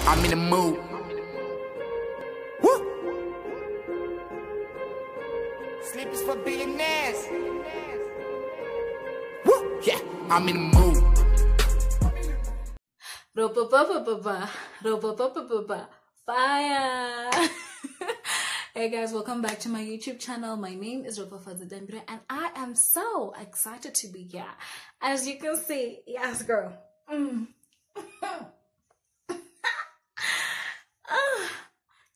I'm in the mood. Woo! Sleep is for billionaires. Woo! Yeah, I'm in the mood. Ropafadzo fire. Hey guys, welcome back to my YouTube channel. My name is Ropafadzo Dambire and I am so excited to be here. As you can see, yes girl.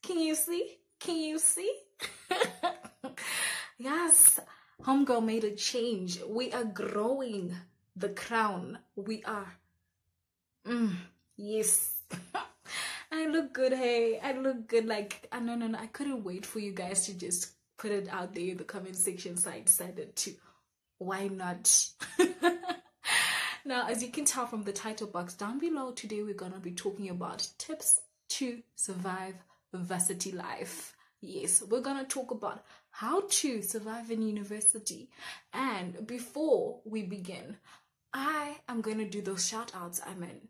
Can you see? Can you see? Yes, homegirl made a change. We are growing the crown. We are. Yes. I look good, hey. I look good. Like, no. I couldn't wait for you guys to just put it out there in the comment section, so I decided to. Why not? Now, as you can tell from the title box down below, today we're gonna be talking about tips to survive varsity life. Yes, we're gonna talk about how to survive in university. And before we begin, I am gonna do those shout outs. I mean,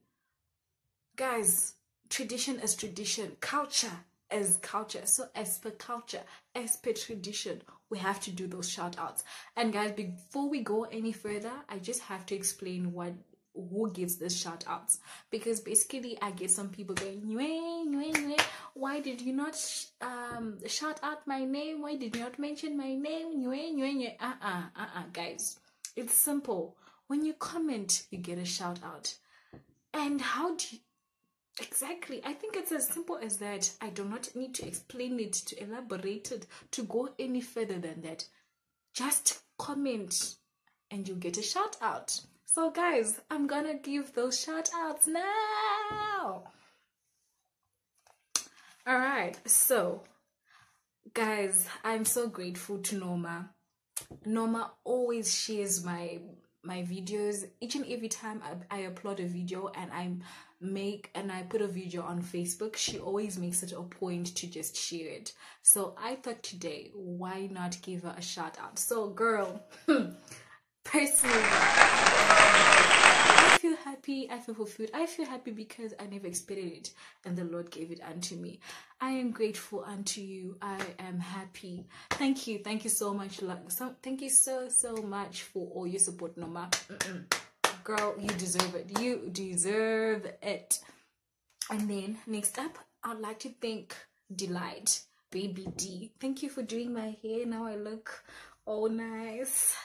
guys, tradition is tradition, culture is culture. So as per culture, as per tradition, we have to do those shout outs. And guys, before we go any further, I just have to explain who gives this shout outs, because basically I get some people going, why did you not shout out my name? Why did you not mention my name? Guys, it's simple. When you comment, you get a shout out. And how do you exactly? I think it's as simple as that. I do not need to explain it, to elaborate it, to go any further than that. Just comment and you get a shout out. So guys, I'm gonna give those shout outs now. All right, so guys, I'm so grateful to Norma. Norma always shares my videos. Each and every time I upload a video and I put a video on Facebook, she always makes it a point to just share it. So I thought today, why not give her a shout out? So girl, personally, I feel happy, I feel fulfilled. I feel happy because I never expected it and the Lord gave it unto me. I am grateful unto you. I am happy. Thank you so much. Thank you so much for all your support, Norma. Girl, you deserve it. You deserve it. And then next up, I'd like to thank Delight, Baby D. Thank you for doing my hair. Now I look all nice,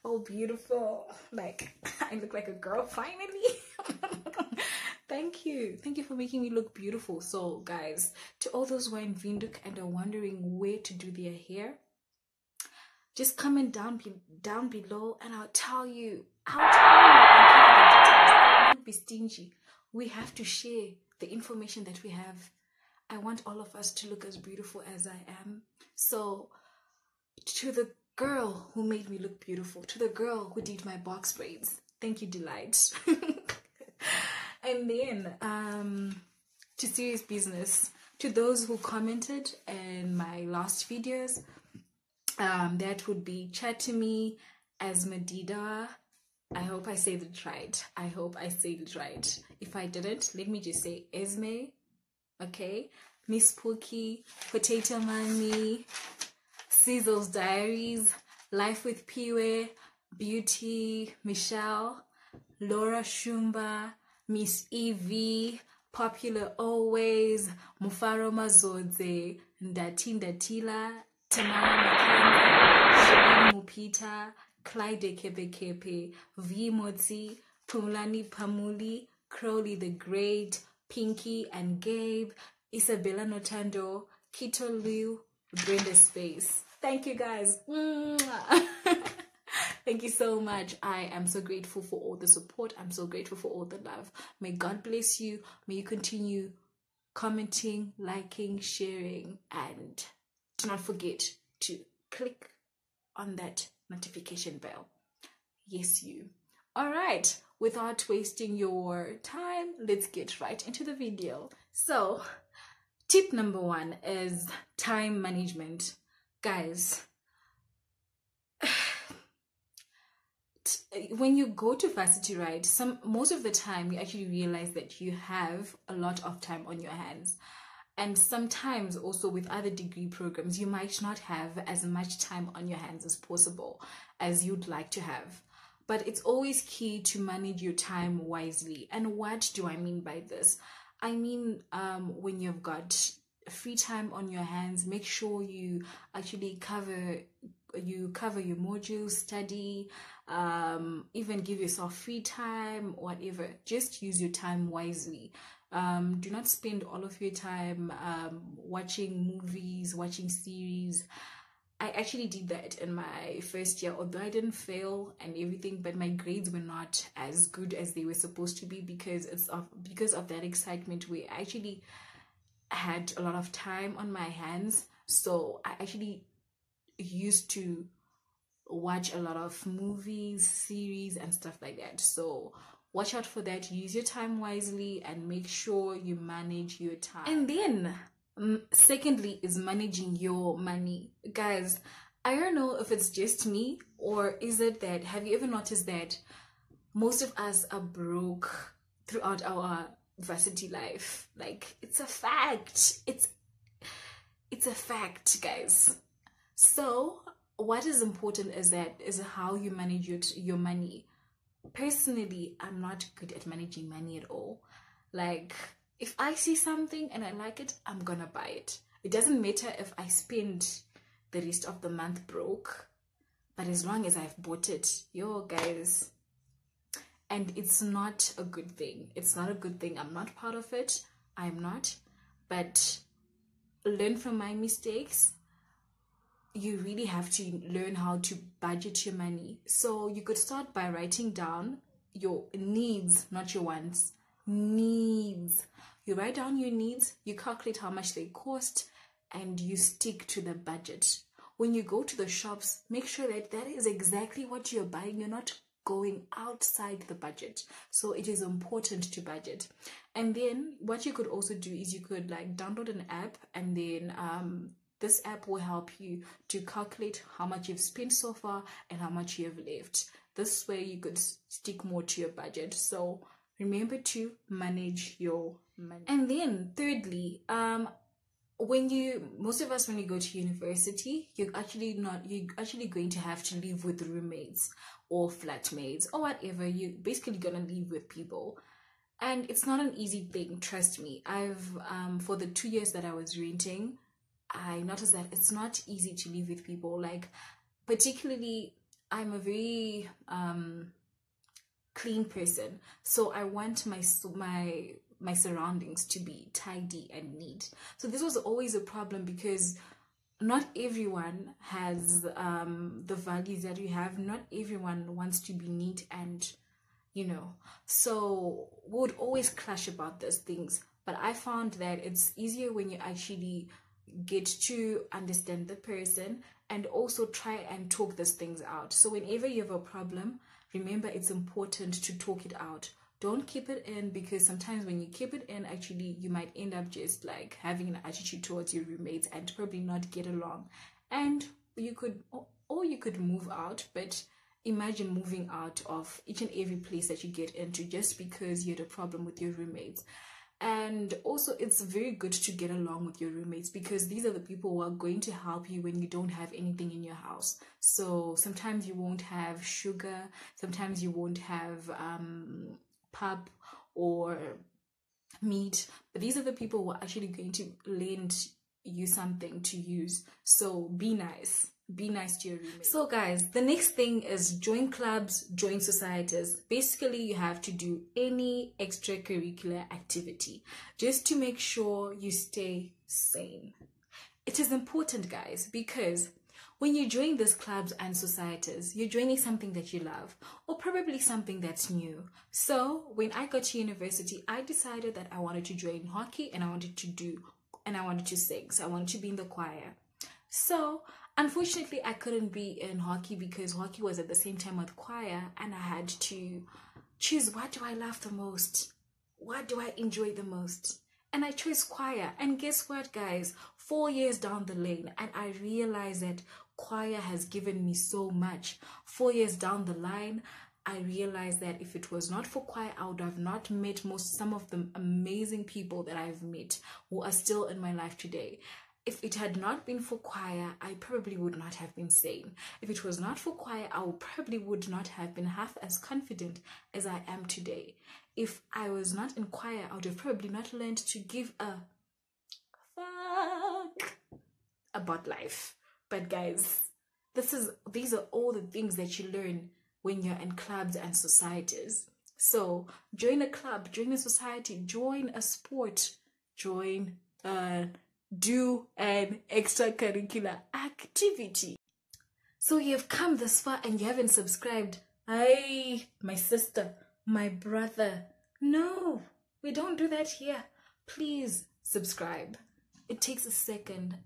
all beautiful. Like, I look like a girl finally. Thank you for making me look beautiful. So guys, to all those who are in Windhoek and are wondering where to do their hair, just comment down below and I'll tell you. I'll give you the details. I won't be stingy. We have to share the information that we have. I want all of us to look as beautiful as I am. So to the girl who made me look beautiful, to the girl who did my box braids, thank you, Delight. And then to serious business, to those who commented in my last videos, that would be Chat to Me, Asmadida. I hope I said it right. I hope I said it right. If I didn't, let me just say Esme, okay? Miss Pookie, Potato Money, Sizzle's Diaries, Life with Piwe, Beauty, Michelle, Laura Shumba, Miss Evie, Popular Always, Mufaro Mazodze, Ndatila, Tamara Makanda, Shireen Mupita, Clyde Kepe, V Motsi, Pumlani Pamuli, Crowley the Great, Pinky and Gabe, Isabella Notando, Kito Liu, Brenda Space. Thank you guys. Thank you so much. I am so grateful for all the support. I'm so grateful for all the love. May God bless you. May you continue commenting, liking, sharing, and do not forget to click on that notification bell. Yes, you. All right, without wasting your time, let's get right into the video. So tip number 1 is time management. Guys, when you go to varsity, right, most of the time you actually realize that you have a lot of time on your hands. And sometimes also with other degree programs, you might not have as much time on your hands as possible as you'd like to have. But it's always key to manage your time wisely. And what do I mean by this? I mean, when you've got free time on your hands, make sure you actually cover your modules, study, even give yourself free time, whatever. Just use your time wisely. Do not spend all of your time watching movies, watching series. I actually did that in my first year, although I didn't fail and everything, but my grades were not as good as they were supposed to be because of that excitement where I actually had a lot of time on my hands. So I actually used to watch a lot of movies, series, and stuff like that. So watch out for that. Use your time wisely and make sure you manage your time. And then secondly is managing your money. Guys, I don't know if it's just me or is it that, have you ever noticed that most of us are broke throughout our varsity life? Like, it's a fact. It's a fact, guys. So what is important is how you manage your money. Personally, I'm not good at managing money at all. Like, if I see something and I like it, I'm gonna buy it. It doesn't matter if I spend the rest of the month broke, but as long as I've bought it, yo guys. And it's not a good thing. It's not a good thing. I'm not part of it. I'm not. But learn from my mistakes. You really have to learn how to budget your money. So you could start by writing down your needs, not your wants. Needs. You write down your needs, you calculate how much they cost, and you stick to the budget. When you go to the shops, make sure that that is exactly what you're buying. You're not going outside the budget. So it is important to budget. And then what you could also do is you could like download an app, and then this app will help you to calculate how much you've spent so far and how much you have left. This way you could stick more to your budget. So remember to manage your money. And then thirdly, most of us, when you go to university, you're actually going to have to live with roommates or flatmates or whatever. You're basically gonna live with people, and it's not an easy thing, trust me. I've for the 2 years that I was renting, I noticed that it's not easy to live with people. Like, particularly, I'm a very clean person, so I want my surroundings to be tidy and neat. So this was always a problem because not everyone has the values that you have. Not everyone wants to be neat, and so we would always clash about those things. But I found that it's easier when you actually get to understand the person and also try and talk these things out. So whenever you have a problem, remember it's important to talk it out. Don't keep it in, because sometimes when you keep it in, actually you might end up just like having an attitude towards your roommates and probably not get along. And you could move out. But imagine moving out of each and every place that you get into just because you had a problem with your roommates. And also, it's very good to get along with your roommates, because these are the people who are going to help you when you don't have anything in your house. So sometimes you won't have sugar, sometimes you won't have pap or meat, but these are the people who are actually going to lend you something to use. So be nice to your roommate. So guys, the next thing is join clubs, join societies. Basically, you have to do any extracurricular activity just to make sure you stay sane. It is important, guys, because when you join these clubs and societies, you're joining something that you love, or probably something that's new. So when I got to university, I decided that I wanted to join hockey, and I wanted to sing. So I wanted to be in the choir. So unfortunately, I couldn't be in hockey because hockey was at the same time with choir, and I had to choose, what do I love the most? What do I enjoy the most? And I chose choir. And guess what, guys? 4 years down the lane, and I realized that choir has given me so much. 4 years down the line, I realized that if it was not for choir, I would have not met some of the amazing people that I've met who are still in my life today. If it had not been for choir, I probably would not have been sane. If it was not for choir, I probably would not have been half as confident as I am today. If I was not in choir, I would have probably not learned to give a fuck about life. But guys, these are all the things that you learn when you're in clubs and societies. So join a club, join a society, join a sport, do an extracurricular activity. So you've come this far and you haven't subscribed. Hey, my sister, my brother. No, we don't do that here. Please subscribe. It takes a second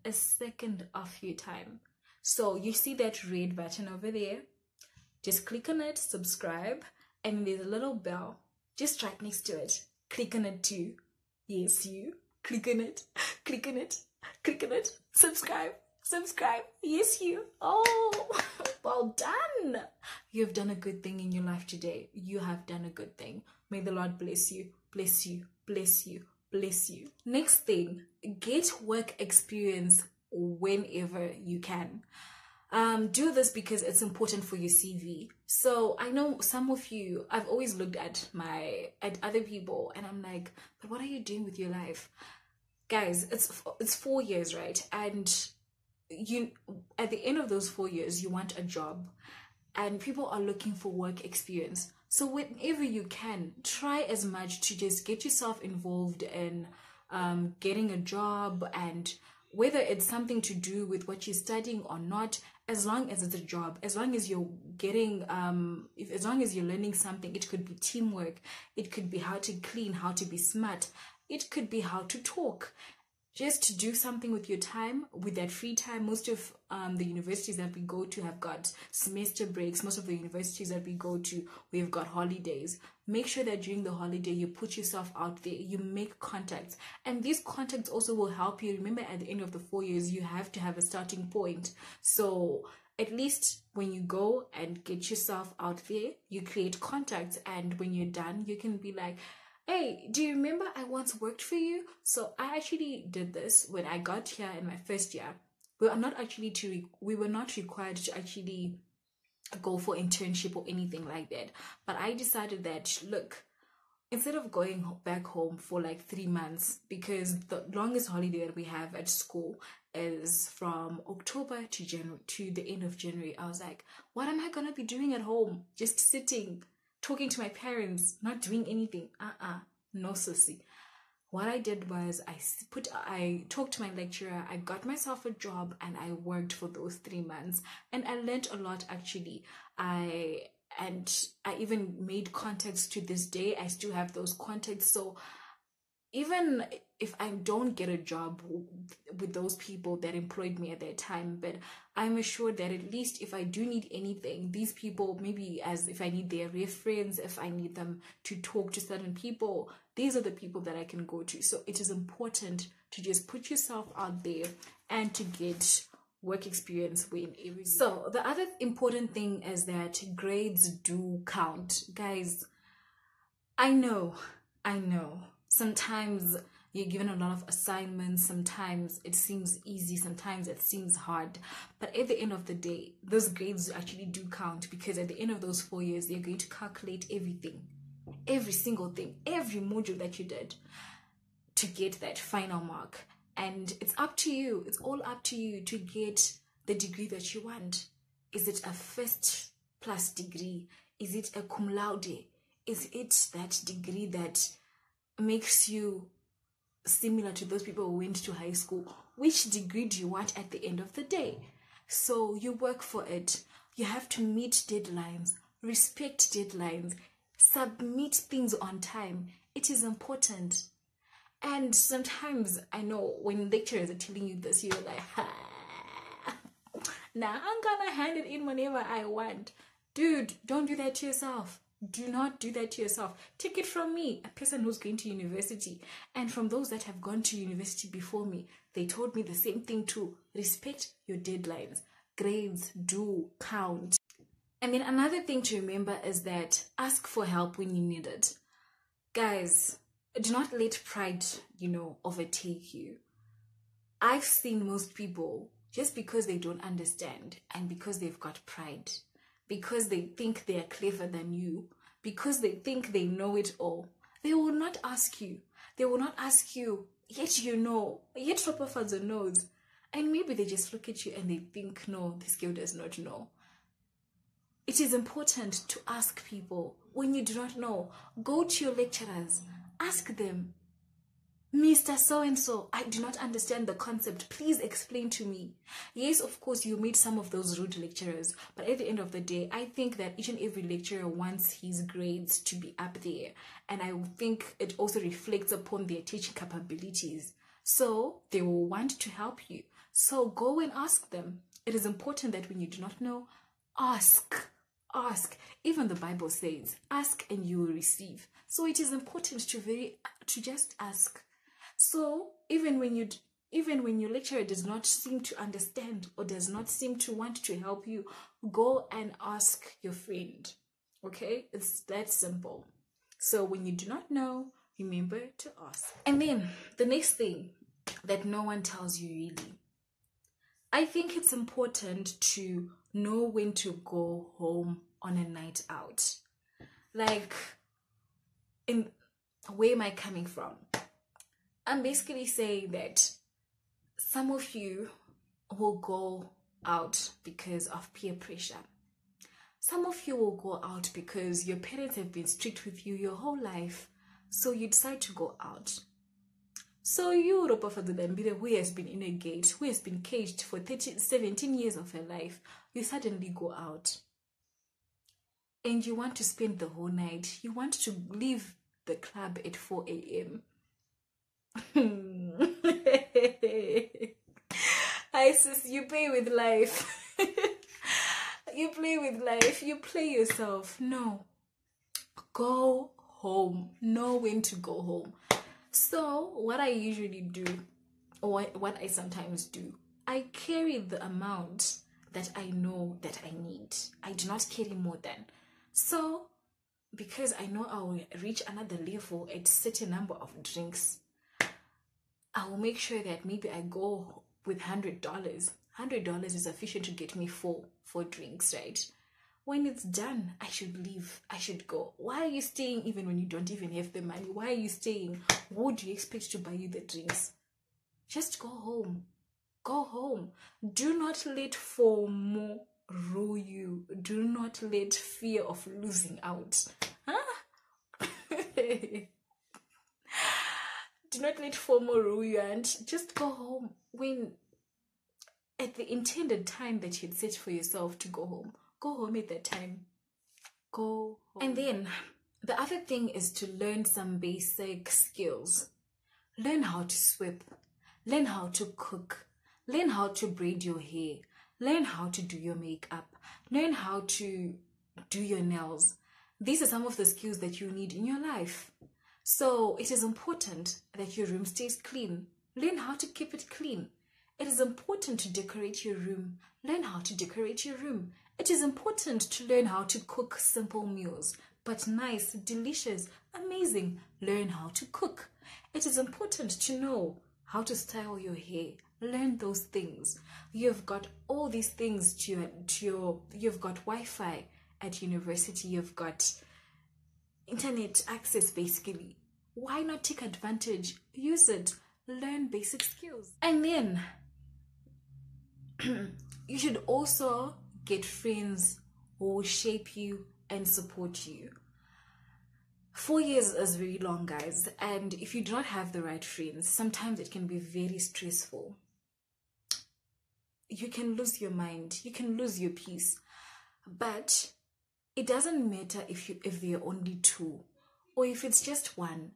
of your time. So you see that red button over there? Just click on it, subscribe, and there's a little bell just right next to it. Click on it too. Yes, you. Click on it, click on it, click on it. Subscribe, subscribe. Yes, you. Oh, well done. You have done a good thing in your life today. You have done a good thing. May the Lord bless you, bless you, bless you, bless you. Next thing, get work experience whenever you can. Do this because it's important for your CV. So I know some of you, I've always looked at other people and I'm like, but what are you doing with your life? Guys, it's 4 years, right? And you, at the end of those 4 years, you want a job and people are looking for work experience. So whenever you can, try as much to just get yourself involved in getting a job, and whether it's something to do with what you're studying or not, as long as it's a job, as long as you're getting, as long as you're learning something. It could be teamwork, it could be how to clean, how to be smart, it could be how to talk. Just to do something with your time, with that free time. Most of the universities that we go to have got semester breaks. Most of the universities that we go to, we've got holidays. Make sure that during the holiday, you put yourself out there, you make contacts. And these contacts also will help you. Remember, at the end of the 4 years, you have to have a starting point. So at least when you go and get yourself out there, you create contacts. And when you're done, you can be like, hey, do you remember I once worked for you? So I actually did this when I got here in my first year. We were not required to actually go for internship or anything like that. But I decided that, look, instead of going back home for like 3 months, because the longest holiday that we have at school is from October to January, to the end of January, I was like, what am I gonna be doing at home? Just sitting, talking to my parents, not doing anything. No, sissy. What I did was I talked to my lecturer, I got myself a job, and I worked for those 3 months, and I learned a lot actually. I even made contacts to this day. I still have those contacts. So even if I don't get a job with those people that employed me at that time, but I'm assured that at least if I do need anything, these people, maybe as if I need their reference, if I need them to talk to certain people, these are the people that I can go to. So it is important to just put yourself out there and to get work experience whenever. So the other important thing is that grades do count. Guys, I know. Sometimes you're given a lot of assignments. Sometimes it seems easy. Sometimes it seems hard. But at the end of the day, those grades actually do count, because at the end of those 4 years, they're going to calculate everything, every single thing, every module that you did to get that final mark. And it's up to you. It's all up to you to get the degree that you want. Is it a first plus degree? Is it a cum laude? Is it that degree that makes you similar to those people who went to high school? Which degree do you want at the end of the day? So you work for it. You have to meet deadlines, respect deadlines, submit things on time. It is important. And sometimes, I know when lecturers are telling you this, you're like, nah, I'm gonna hand it in whenever I want. Dude, don't do that to yourself. Do not do that to yourself. Take it from me, a person who's going to university, and from those that have gone to university before me. They told me the same thing too. Respect your deadlines. Grades do count. And then another thing to remember is that ask for help when you need it. Guys, do not let pride, overtake you. I've seen most people, just because they don't understand and because they've got pride, because they think they are clever than you, because they think they know it all, they will not ask you. They will not ask you, yet you know, yet Ropafadzo knows. And maybe they just look at you and they think, no, this girl does not know. It is important to ask people when you do not know. Go to your lecturers, ask them, Mr. So-and-so, I do not understand the concept. Please explain to me. Yes, of course, you meet some of those rude lecturers, but at the end of the day, I think that each and every lecturer wants his grades to be up there. And I think it also reflects upon their teaching capabilities. So they will want to help you. So go and ask them. It is important that when you do not know, ask. Ask. Even the Bible says, ask and you will receive. So it is important to just ask. So even when your lecturer does not seem to understand or does not seem to want to help you, go and ask your friend. Okay? It's that simple. So when you do not know, remember to ask. And then the next thing that no one tells you really, I think it's important to know when to go home on a night out. Like, where am I coming from? I'm basically saying that some of you will go out because of peer pressure. Some of you will go out because your parents have been strict with you your whole life, so you decide to go out. So you, Ropafadzo Dambire, who has been in a gate, who has been caged for 17 years of her life, you suddenly go out. And you want to spend the whole night. You want to leave the club at 4 a.m. Isis, you play with life. You play with life. You play yourself. No. Go home. Know when to go home. So what I usually do, or what I sometimes do, I carry the amount that I know that I need. I do not carry more than. So because I know I will reach another level at a certain number of drinks, I will make sure that maybe I go with $100. $100 is sufficient to get me four drinks, right? When it's done, I should leave. I should go. Why are you staying even when you don't even have the money? Why are you staying? Who do you expect to buy you the drinks? Just go home. Go home. Do not let FOMO rule you. Do not let fear of losing out. Huh? Do not let FOMO rule you and just go home when at the intended time that you'd set for yourself to go home. Go home at that time. Go home. And then the other thing is to learn some basic skills. Learn how to sweep. Learn how to cook. Learn how to braid your hair. Learn how to do your makeup. Learn how to do your nails. These are some of the skills that you need in your life. So it is important that your room stays clean. Learn how to keep it clean. It is important to decorate your room. Learn how to decorate your room. It is important to learn how to cook simple meals, but nice, delicious, amazing. Learn how to cook. It is important to know how to style your hair. Learn those things. You've got all these things you've got Wi-Fi at university. You've got internet access, basically. Why not take advantage? Use it. Learn basic skills. And then you should also get friends who will shape you and support you. 4 years is very long, guys, and if you do not have the right friends, sometimes it can be very stressful. You can lose your mind, you can lose your peace, but it doesn't matter if there are only two or if it's just one.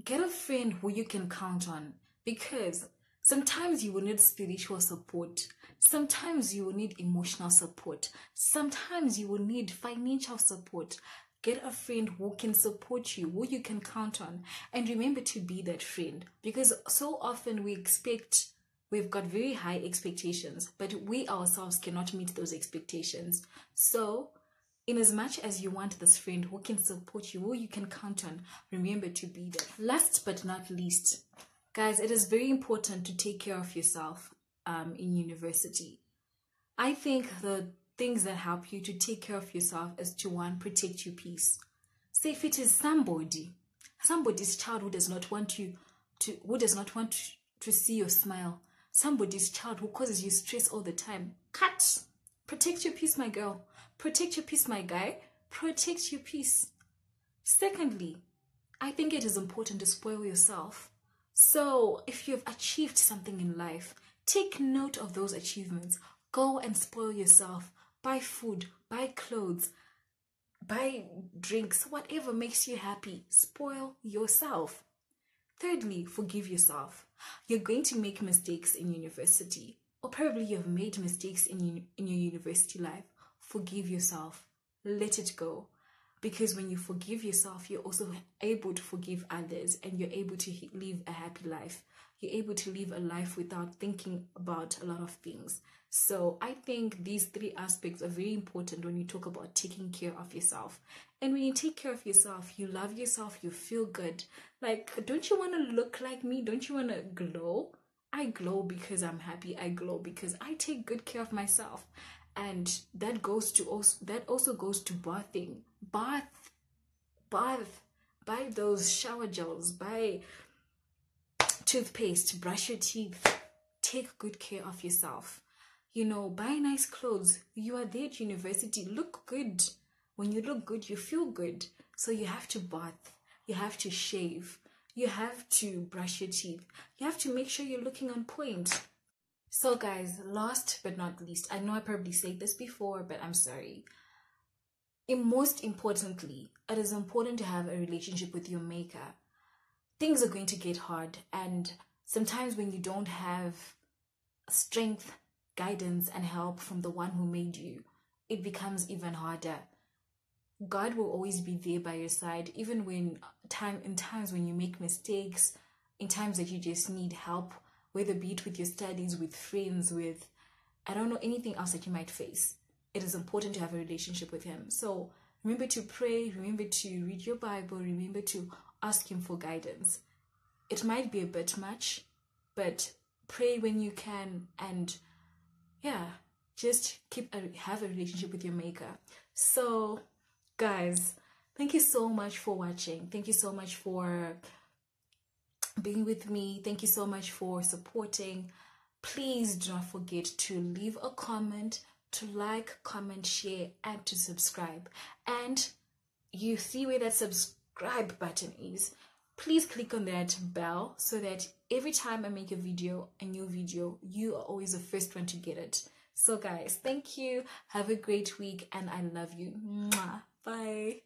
Get a friend who you can count on, because sometimes you will need spiritual support. Sometimes you will need emotional support. Sometimes you will need financial support. Get a friend who can support you, who you can count on. And remember to be that friend, because so often we expect we've got very high expectations, but we ourselves cannot meet those expectations. So in as much as you want this friend who can support you, who you can count on, remember to be there. Last but not least, guys, it is very important to take care of yourself in university. I think the things that help you to take care of yourself is to, one, protect your peace. Say if it is somebody's child who does not want to see your smile, somebody's child who causes you stress all the time, cut. Protect your peace, my girl. Protect your peace, my guy. Protect your peace. Secondly, I think it is important to spoil yourself. So if you've achieved something in life, take note of those achievements. Go and spoil yourself. Buy food, buy clothes, buy drinks, whatever makes you happy. Spoil yourself. Thirdly, forgive yourself. You're going to make mistakes in university, or probably you've made mistakes in your university life. Forgive yourself. Let it go. Because when you forgive yourself, you're also able to forgive others, and you're able to live a happy life. You're able to live a life without thinking about a lot of things. So I think these three aspects are very important when you talk about taking care of yourself. And when you take care of yourself, you love yourself, you feel good. Like, don't you want to look like me? Don't you want to glow? I glow because I'm happy. I glow because I take good care of myself. And that also goes to bathing. Bath. Buy those shower gels. Buy toothpaste. Brush your teeth. Take good care of yourself. You know, buy nice clothes. You are there at university. Look good. When you look good, you feel good. So you have to bath. You have to shave. You have to brush your teeth. You have to make sure you're looking on point. So guys, last but not least, I know I probably said this before, but I'm sorry. And most importantly, it is important to have a relationship with your maker. Things are going to get hard, and sometimes when you don't have strength, guidance, and help from the one who made you, it becomes even harder. God will always be there by your side, even when in times when you make mistakes, in times that you just need help, whether be it with your studies, with friends, with, I don't know, anything else that you might face. It is important to have a relationship with him. So remember to pray, remember to read your Bible, remember to ask him for guidance. It might be a bit much, but pray when you can, and yeah, just have a relationship with your maker. So guys, thank you so much for watching. Thank you so much for being with me. Thank you so much for supporting. Please do not forget to leave a comment, to like, comment, share, and to subscribe. And you see where that subscribe button is. Please click on that bell so that every time I make a new video, you are always the first one to get it. So guys, thank you. Have a great week, and I love you. Mwah. Bye.